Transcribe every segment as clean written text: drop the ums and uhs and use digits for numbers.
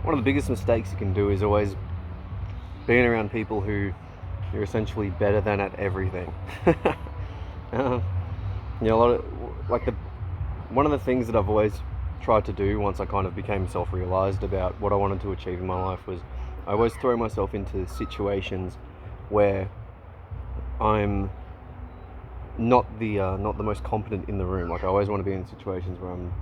one of the biggest mistakes you can do is always being around people who you're essentially better than at everything. uh, a lot of one of the things that I've always tried to do once I kind of became self-realized about what I wanted to achieve in my life was I always throw myself into situations where I'm not the most competent in the room. Like I always want to be in situations where I'm,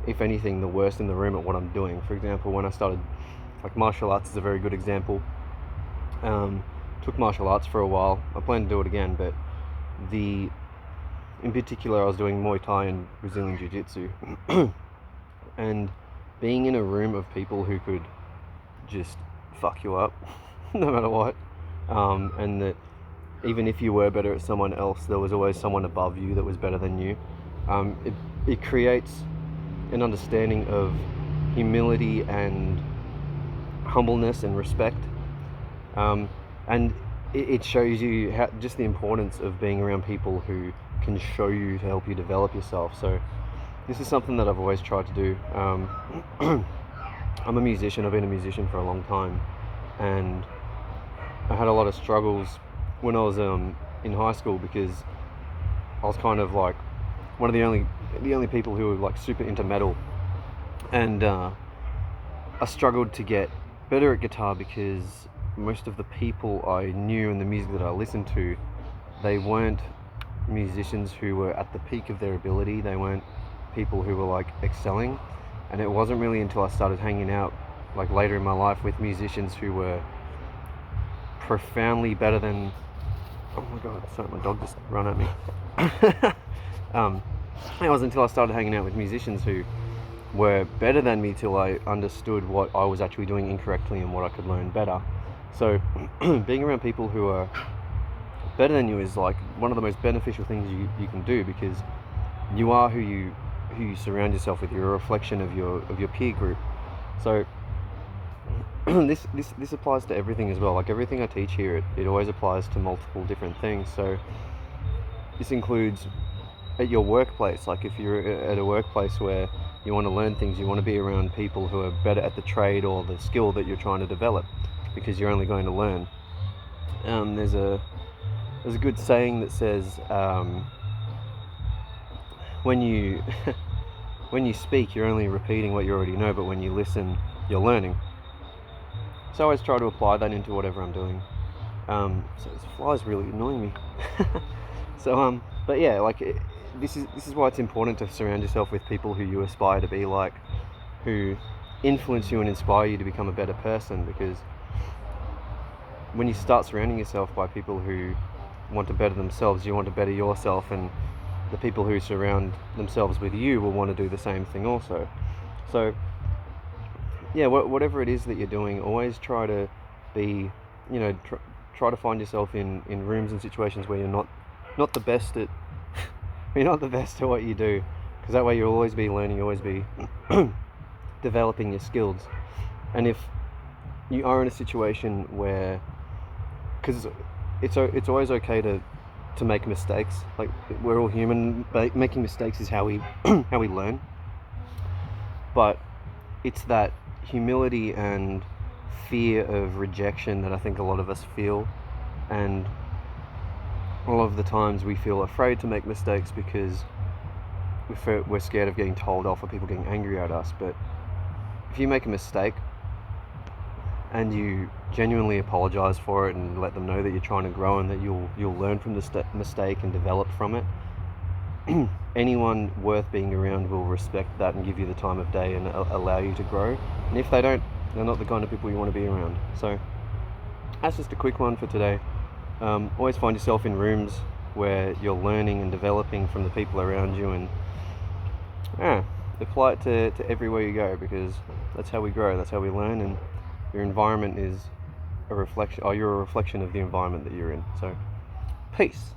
if anything, the worst in the room at what I'm doing. For example, when I started, like martial arts is a very good example. Took martial arts for a while. I plan to do it again, but in particular, I was doing Muay Thai and Brazilian Jiu-Jitsu, and being in a room of people who could just fuck you up, no matter what, and that even if you were better at someone else, there was always someone above you that was better than you. It creates an understanding of humility and humbleness and respect. And it shows you just the importance of being around people who can show you to help you develop yourself. So this is something that I've always tried to do. I'm a musician. I've been a musician for a long time, and I had a lot of struggles when I was in high school because I was kind of like one of the only people who were like super into metal, and I struggled to get better at guitar because most of the people I knew and the music that I listened to, they weren't musicians who were at the peak of their ability. They weren't people who were like excelling, and it wasn't really until I started hanging out like later in my life with musicians who were profoundly better than, oh my god, sorry, my dog just ran at me. It wasn't until I started hanging out with musicians who were better than me till I understood what I was actually doing incorrectly and what I could learn better. So being around people who are better than you is like one of the most beneficial things you can do, because you are who you surround yourself with. You're a reflection of your peer group. So this applies to everything as well. Like everything I teach here, it always applies to multiple different things. So this includes at your workplace. Like if you're at a workplace where you want to learn things, you want to be around people who are better at the trade or the skill that you're trying to develop, because you're only going to learn. There's a good saying that says when you when you speak, you're only repeating what you already know, but when you listen, you're learning. So I always try to apply that into whatever I'm doing. So this fly's really annoying me. So but yeah, like this is why it's important to surround yourself with people who you aspire to be like, who influence you and inspire you to become a better person. Because when you start surrounding yourself by people who want to better themselves, you want to better yourself, and the people who surround themselves with you will want to do the same thing also. So yeah, whatever it is that you're doing, always try to be, try to find yourself in rooms and situations where you're not the best at you're not the best at what you do, because that way you'll always be learning, you'll always be developing your skills. And if you are in a situation where, because it's always okay to make mistakes. Like we're all human. Making mistakes is how we how we learn. But it's that humility and fear of rejection that I think a lot of us feel, and a lot of the times we feel afraid to make mistakes because we're scared of getting told off or people getting angry at us. But if you make a mistake and you genuinely apologize for it and let them know that you're trying to grow and that you'll learn from the mistake and develop from it, anyone worth being around will respect that and give you the time of day and allow you to grow. And if they don't, they're not the kind of people you want to be around. So that's just a quick one for today. Always find yourself in rooms where you're learning and developing from the people around you, and apply it to everywhere you go, because that's how we grow, that's how we learn, and your environment is a reflection, or you're a reflection of the environment that you're in. So peace.